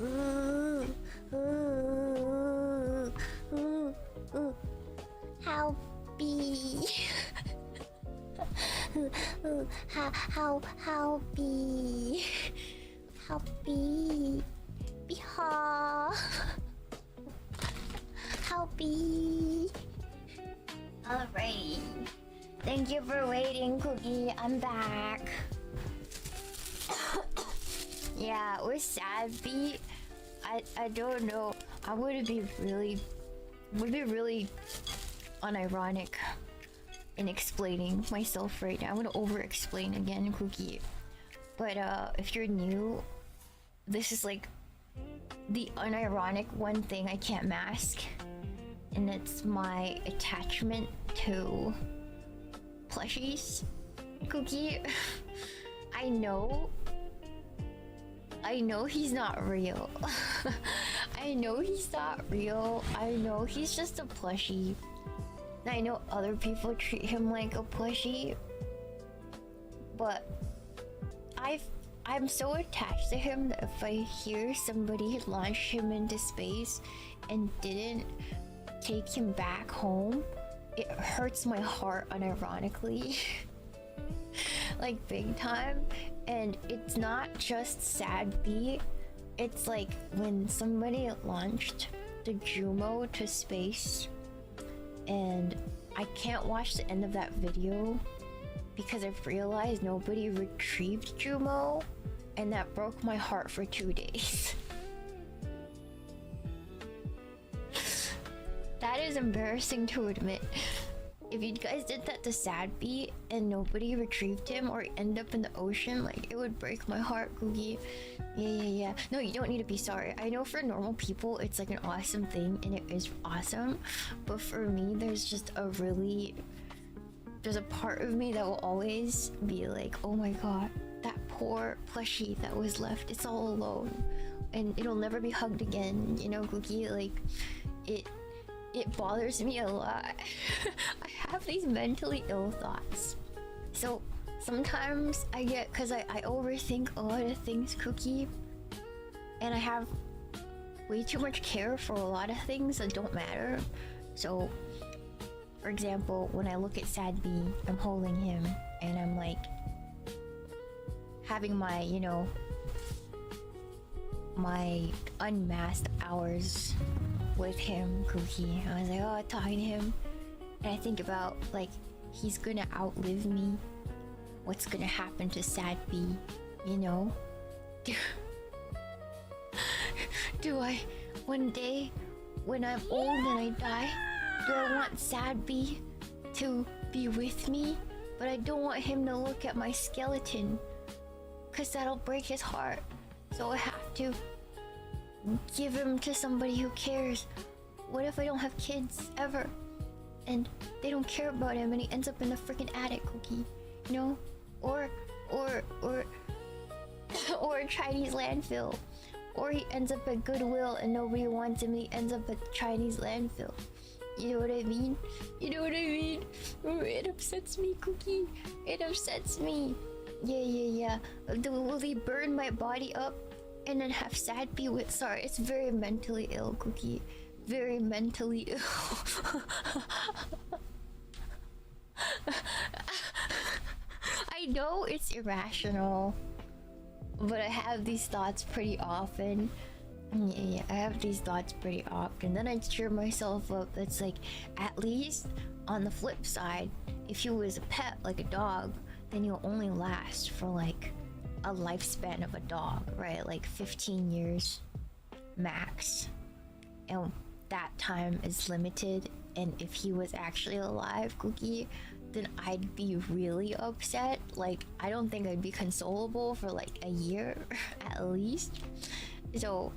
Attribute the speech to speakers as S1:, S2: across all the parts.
S1: Helpy. Helpy. Helpy. Behaw. Helpy. Alrighty. Thank you for waiting, Cookie. I'm back. Yeah, with Sadby, I don't know. I would be really unironic in explaining myself right now. I'm gonna over-explain again, Cookie. But if you're new, this is like the unironic one thing I can't mask, and it's my attachment to plushies, Cookie. I know he's not real. I know he's not real. I know he's just a plushie. I know other people treat him like a plushie, but I'm so attached to him that if I hear somebody launch him into space and didn't take him back home, it hurts my heart unironically. Like big time. And it's not just Sadby, it's like when somebody launched the Jumo to space, and I can't watch the end of that video because I've realized nobody retrieved Jumo, and that broke my heart for 2 days. That is embarrassing to admit. If you guys did that to Sadby and nobody retrieved him or end up in the ocean, like, it would break my heart, Cookie. Yeah. No, you don't need to be sorry. I know for normal people, it's like an awesome thing, and it is awesome. But for me, there's a part of me that will always be like, oh my god, that poor plushie that was left, it's all alone. And it'll never be hugged again, you know, Cookie? Like, it bothers me a lot. I have these mentally ill thoughts. So sometimes I get, cause I overthink a lot of things, Cookie, and I have way too much care for a lot of things that don't matter. So for example, when I look at Sadby, I'm holding him and I'm like having my, you know, my unmasked hours with him, Cookie. I was like, oh, talking to him, and I think about, like, he's gonna outlive me. What's gonna happen to Sadby, you know? Do I, one day, when I'm old and I die, do I want Sadby to be with me? But I don't want him to look at my skeleton, cause that'll break his heart. So I have to give him to somebody who cares. What if I don't have kids ever, and they don't care about him, and he ends up in the freaking attic, Cookie? You know, or a Chinese landfill, or he ends up at Goodwill and nobody wants him. And he ends up at Chinese landfill. You know what I mean? You know what I mean? It upsets me, Cookie. It upsets me. Yeah. Will he burn my body up and then have Sadby with? Sorry, it's very mentally ill, Cookie. Very mentally ill. I know it's irrational, but I have these thoughts pretty often. Yeah, I have these thoughts pretty often. Then I cheer myself up. It's like, at least on the flip side, if you was a pet like a dog, then you'll only last for like a lifespan of a dog, right? Like 15 years max. And that time is limited. And if he was actually alive, Cookie, then I'd be really upset. Like, I don't think I'd be consolable for like a year at least. So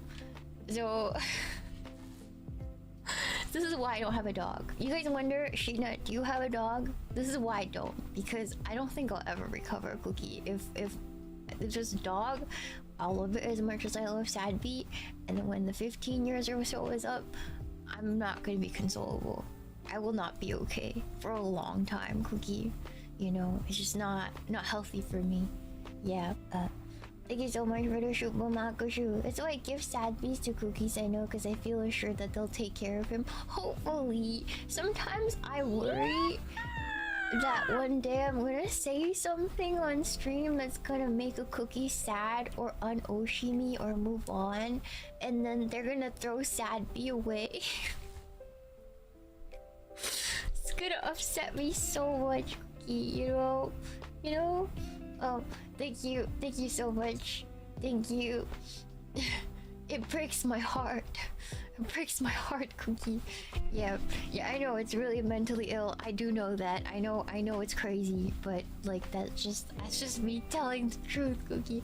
S1: this is why I don't have a dog. You guys wonder, Sheena, do you have a dog? This is why I don't, because I don't think I'll ever recover, Cookie. If it's just a dog, I'll love it as much as I love Sadby, and then when the 15 years or so is up, I'm not gonna be consolable. I will not be okay for a long time, Cookie. You know, it's just not healthy for me. Yeah, Thank you so much for the shoot, Makushu. That's why I give sad bees to Cookies, I know, because I feel assured that they'll take care of him. Hopefully. Sometimes I worry that one day I'm gonna say something on stream that's gonna make a Cookie sad or un-oshi me or move on, and then they're gonna throw sad bee away. It's gonna upset me so much, Cookie, you know? You know? Oh, thank you so much. Thank you. It breaks my heart. It breaks my heart, Cookie. Yeah, I know it's really mentally ill. I do know that. I know it's crazy, but like that's just me telling the truth, Cookie.